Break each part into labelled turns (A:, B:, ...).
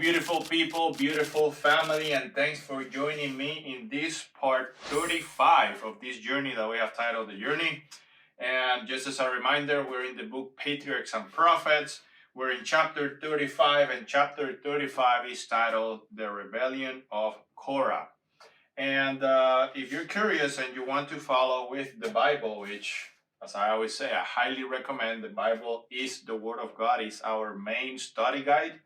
A: beautiful people, beautiful family, and thanks for joining me in this part 35 of this journey that we have titled The Journey. And just as a reminder, we're in the book Patriarchs and Prophets. We're in chapter 35, and chapter 35 is titled The Rebellion of Korah. And if you're curious and you want to follow with the Bible, which, as I always say, I highly recommend, the Bible is the Word of God, is our main study guide.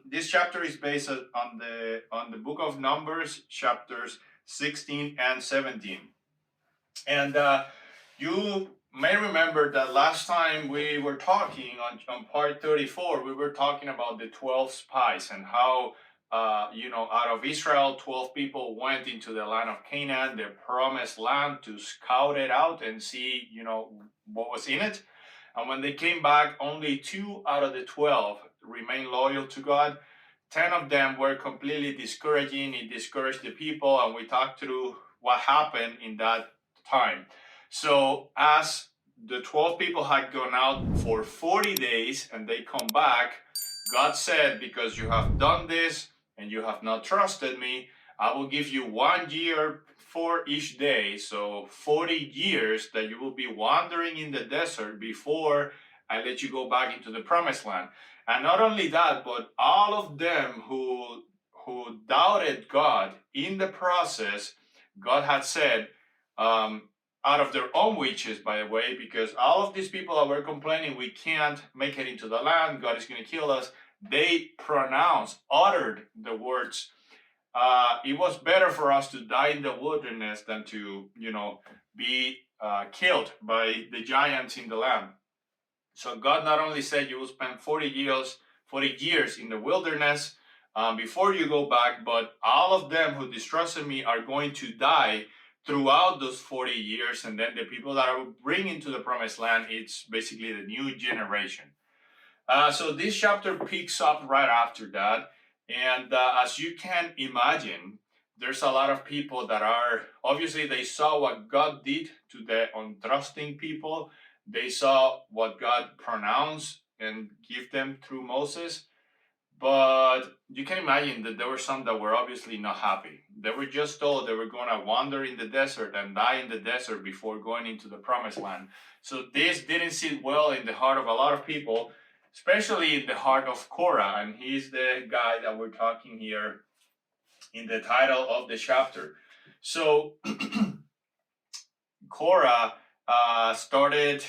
A: This chapter is based on the book of Numbers, chapters 16 and 17. And you may remember that last time we were talking on part 34, we were talking about the 12 spies and how, out of Israel, 12 people went into the land of Canaan, the promised land, to scout it out and see, what was in it. And when they came back, only 2 out of the 12 remained loyal to God. 10 of them were completely discouraging. It discouraged the people, and we talked through what happened in that time. So as the 12 people had gone out for 40 days and they come back, God said, because you have done this and you have not trusted me, I will give you 1 year for each day. So 40 years that you will be wandering in the desert before I let you go back into the promised land. And not only that, but all of them who doubted God in the process, God had said, out of their own wishes, by the way, because all of these people that were complaining, we can't make it into the land, God is going to kill us, they uttered the words, it was better for us to die in the wilderness than to, be killed by the giants in the land. So God not only said you will spend 40 years in the wilderness before you go back, but all of them who distrusted me are going to die throughout those 40 years. And then the people that I will bring into the promised land, it's basically the new generation. So this chapter picks up right after that. And as you can imagine, there's a lot of people that are, obviously they saw what God did to the untrusting people. They saw what God pronounced and give them through Moses. But you can imagine that there were some that were obviously not happy. They were just told they were going to wander in the desert and die in the desert before going into the promised land. So this didn't sit well in the heart of a lot of people, especially in the heart of Korah. And he's the guy that we're talking here in the title of the chapter. So Korah started,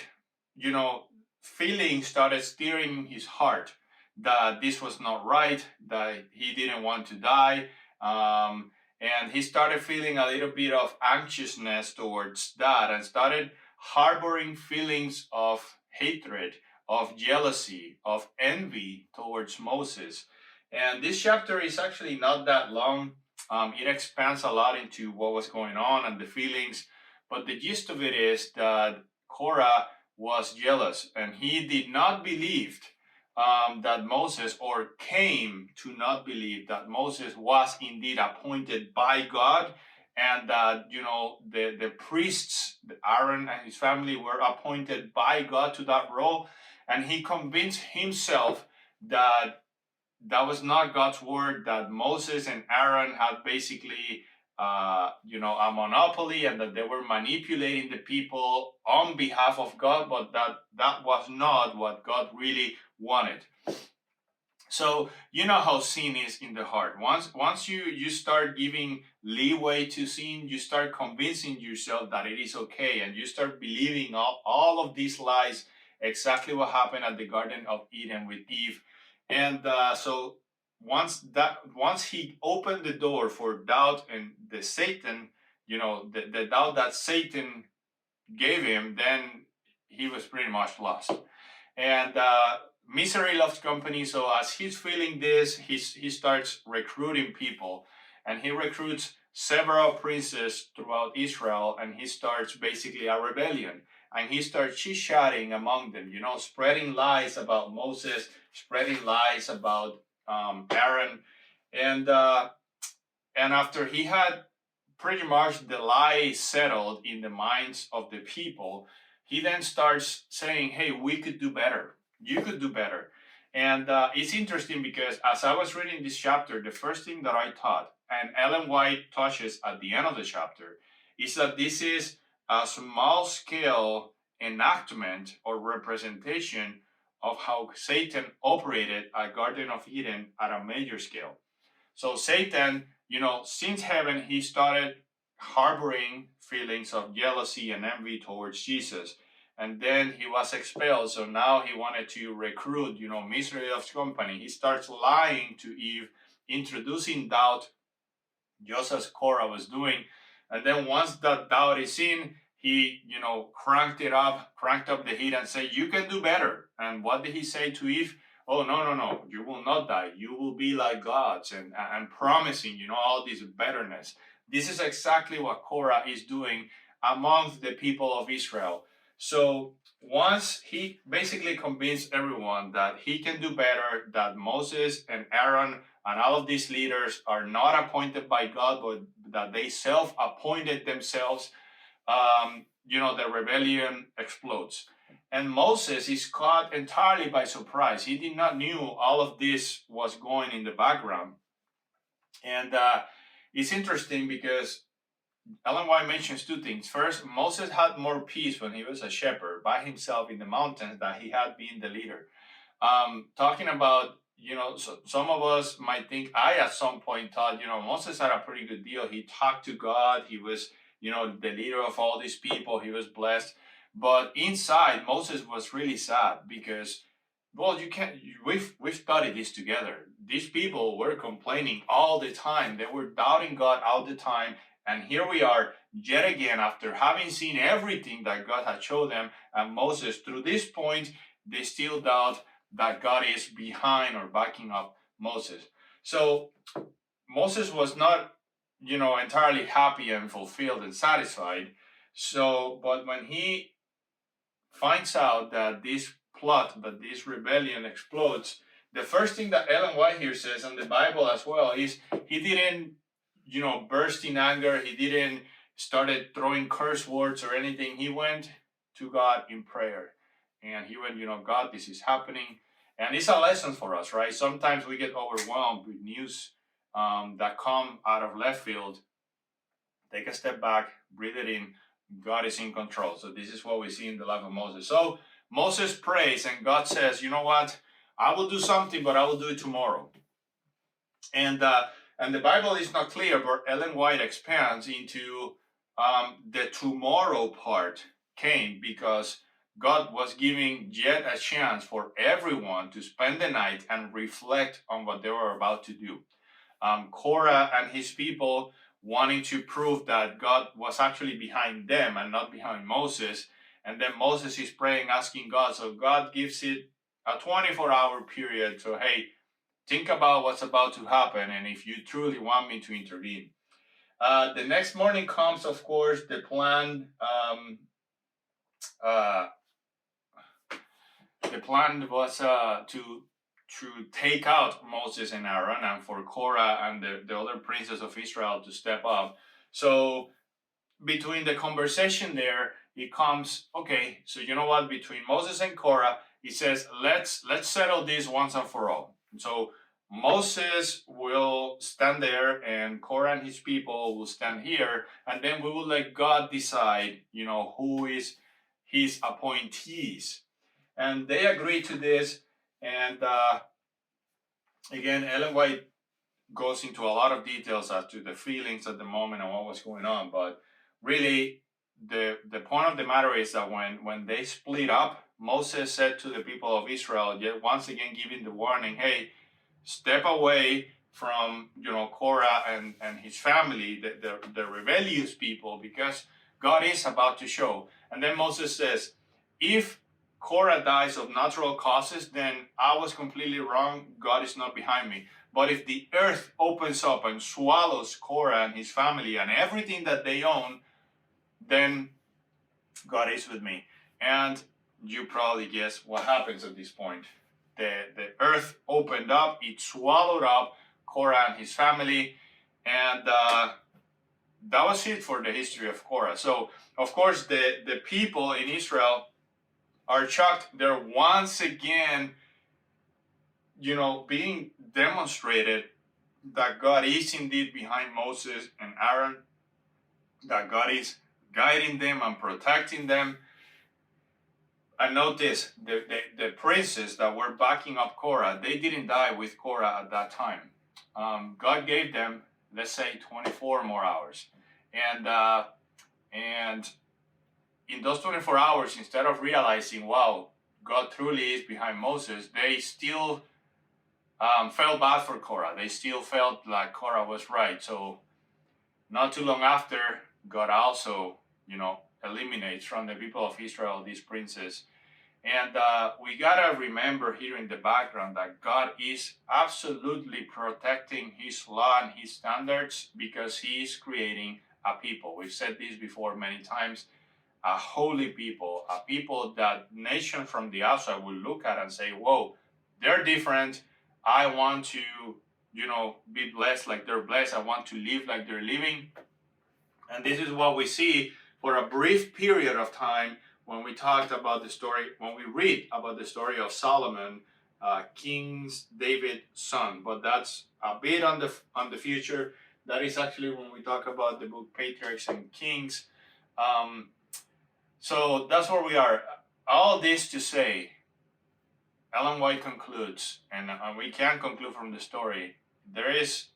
A: feelings started stirring his heart that this was not right, that he didn't want to die. And he started feeling a little bit of anxiousness towards that and started harboring feelings of hatred, of jealousy, of envy towards Moses. And this chapter is actually not that long. It expands a lot into what was going on and the feelings. But the gist of it is that Korah was jealous and he did not believe that Moses, or came to not believe that Moses was indeed appointed by God, and that, the priests, Aaron and his family, were appointed by God to that role. And he convinced himself that that was not God's word, that Moses and Aaron had basically a monopoly, and that they were manipulating the people on behalf of God, but that was not what God really wanted. So you know how sin is in the heart. Once you start giving leeway to sin, you start convincing yourself that it is okay, and you start believing all of these lies, exactly what happened at the Garden of Eden with Eve. And so once he opened the door for doubt and the Satan, the doubt that Satan gave him, then he was pretty much lost. And misery loves company. So as he's feeling this, he starts recruiting people, and he recruits several princes throughout Israel, and he starts basically a rebellion. And he starts chit-chatting among them, spreading lies about Moses, spreading lies about Aaron. And after he had pretty much the lie settled in the minds of the people, he then starts saying, hey, we could do better. You could do better. And it's interesting because as I was reading this chapter, the first thing that I thought, and Ellen White touches at the end of the chapter, is that this is a small scale enactment or representation of how Satan operated at Garden of Eden at a major scale. So Satan, since heaven, he started harboring feelings of jealousy and envy towards Jesus. And then he was expelled. So now he wanted to recruit, misery of company. He starts lying to Eve, introducing doubt, just as Korah was doing. And then once that doubt is in, he, cranked up the heat and said, you can do better. And what did he say to Eve? Oh, no, you will not die. You will be like gods, and promising, all this betterness. This is exactly what Korah is doing among the people of Israel. So once he basically convinced everyone that he can do better, that Moses and Aaron and all of these leaders are not appointed by God, but that they self-appointed themselves, the rebellion explodes. And Moses is caught entirely by surprise. He did not knew all of this was going in the background. And it's interesting because Ellen White mentions two things. First, Moses had more peace when he was a shepherd by himself in the mountains than he had been the leader. Talking about, so some of us might think, I at some point thought, Moses had a pretty good deal. He talked to God. He was, the leader of all these people. He was blessed. But inside, Moses was really sad because, well, we've studied this together. These people were complaining all the time. They were doubting God all the time. And here we are, yet again, after having seen everything that God had shown them, and Moses, through this point, they still doubt that God is behind or backing up Moses. So Moses was not, entirely happy and fulfilled and satisfied. So, but when he finds out that this rebellion explodes, the first thing that Ellen White here says, and the Bible as well, is he didn't, burst in anger. He didn't started throwing curse words or anything. He went to God in prayer. And he went, God, this is happening. And it's a lesson for us, right? Sometimes we get overwhelmed with news that come out of left field. Take a step back, breathe it in. God is in control. So this is what we see in the life of Moses. So Moses prays and God says, you know what? I will do something, but I will do it tomorrow. And the Bible is not clear, but Ellen White expands into the tomorrow part came because God was giving yet a chance for everyone to spend the night and reflect on what they were about to do. Korah and his people wanting to prove that God was actually behind them and not behind Moses. And then Moses is praying, asking God. So God gives it a 24-hour period. So, hey, think about what's about to happen and if you truly want me to intervene. The next morning comes, of course, the plan. The plan was to take out Moses and Aaron and for Korah and the other princes of Israel to step up. So between the conversation there, it comes, okay, so you know what, between Moses and Korah, he says, let's settle this once and for all. So Moses will stand there and Korah and his people will stand here, and then we will let God decide, who is his appointees. And they agree to this. And again, Ellen White goes into a lot of details as to the feelings at the moment and what was going on. But really, the point of the matter is that when they split up, Moses said to the people of Israel, yet once again giving the warning, hey, step away from Korah and his family, the rebellious people, because God is about to show. And then Moses says, if Korah dies of natural causes, then I was completely wrong. God is not behind me. But if the earth opens up and swallows Korah and his family and everything that they own, then God is with me. And you probably guess what happens at this point. The earth opened up, it swallowed up Korah and his family, and that was it for the history of Korah. So, of course, the people in Israel are shocked. They're once again being demonstrated that God is indeed behind Moses and Aaron, that God is guiding them and protecting them. And notice, the princes that were backing up Korah, they didn't die with Korah at that time. God gave them, let's say, 24 more hours. And in those 24 hours, instead of realizing, wow, God truly is behind Moses, they still felt bad for Korah. They still felt like Korah was right. So not too long after, God also, eliminates from the people of Israel these princes. And we gotta remember here in the background that God is absolutely protecting His law and His standards because He is creating a people. We've said this before many times. A holy people, a people that nation from the outside will look at and say, whoa, they're different. I want to, be blessed like they're blessed. I want to live like they're living. And this is what we see for a brief period of time when we talked about the story, when we read about the story of Solomon, King David's son. But that's a bit on the future. That is actually when we talk about the book Patriarchs and Kings. So that's where we are. All this to say, Ellen White concludes, and we can conclude from the story, there is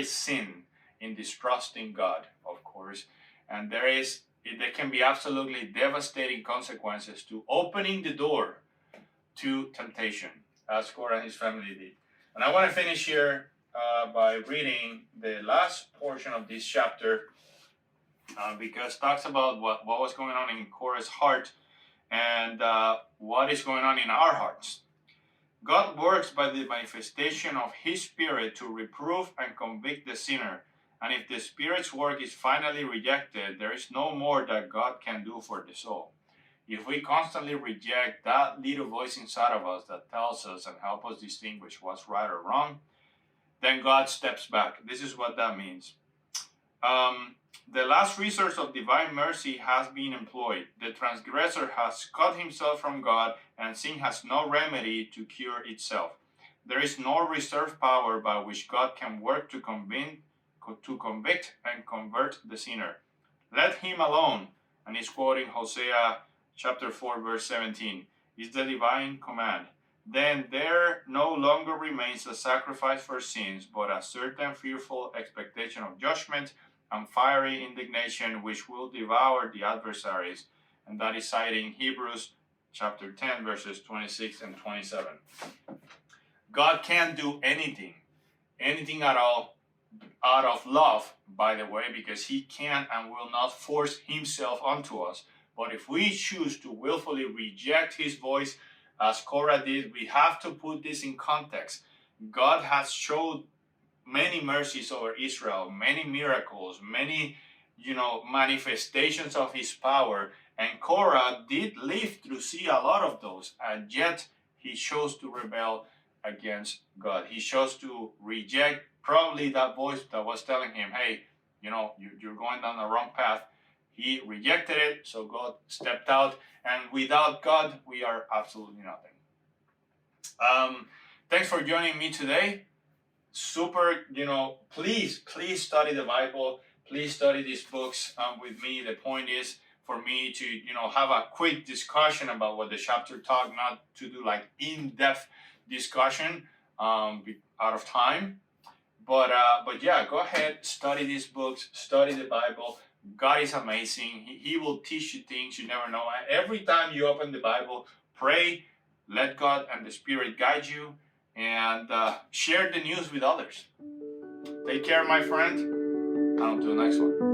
A: sin in distrusting God, of course, and there can be absolutely devastating consequences to opening the door to temptation, as Korah and his family did. And I want to finish here by reading the last portion of this chapter, because it talks about what was going on in Korah's heart and what is going on in our hearts. God works by the manifestation of His Spirit to reprove and convict the sinner. And if the Spirit's work is finally rejected, there is no more that God can do for the soul. If we constantly reject that little voice inside of us that tells us and helps us distinguish what's right or wrong, then God steps back. This is what that means. The last resource of divine mercy has been employed. The transgressor has cut himself from God, and sin has no remedy to cure itself. There is no reserved power by which God can work to convict and convert the sinner. Let him alone, and he's quoting Hosea chapter 4, verse 17, is the divine command. Then there no longer remains a sacrifice for sins, but a certain fearful expectation of judgment and fiery indignation which will devour the adversaries. And that is citing Hebrews chapter 10, verses 26 and 27. God can't do anything at all, out of love, by the way, because He can and will not force Himself onto us. But if we choose to willfully reject His voice, as Korah did, we have to put this in context. God has showed many mercies over Israel, many miracles, many, manifestations of His power. And Korah did live to see a lot of those, and yet he chose to rebel against God. He chose to reject probably that voice that was telling him, hey, you're going down the wrong path. He rejected it, so God stepped out. And without God, we are absolutely nothing. Thanks for joining me today. Super, please study the Bible. Please study these books with me. The point is for me to, have a quick discussion about what the chapter talk, not to do like in-depth discussion out of time. But yeah, go ahead, study these books, study the Bible. God is amazing. He will teach you things you never know. And every time you open the Bible, pray, let God and the Spirit guide you, and share the news with others. Take care, my friend, and until the next one.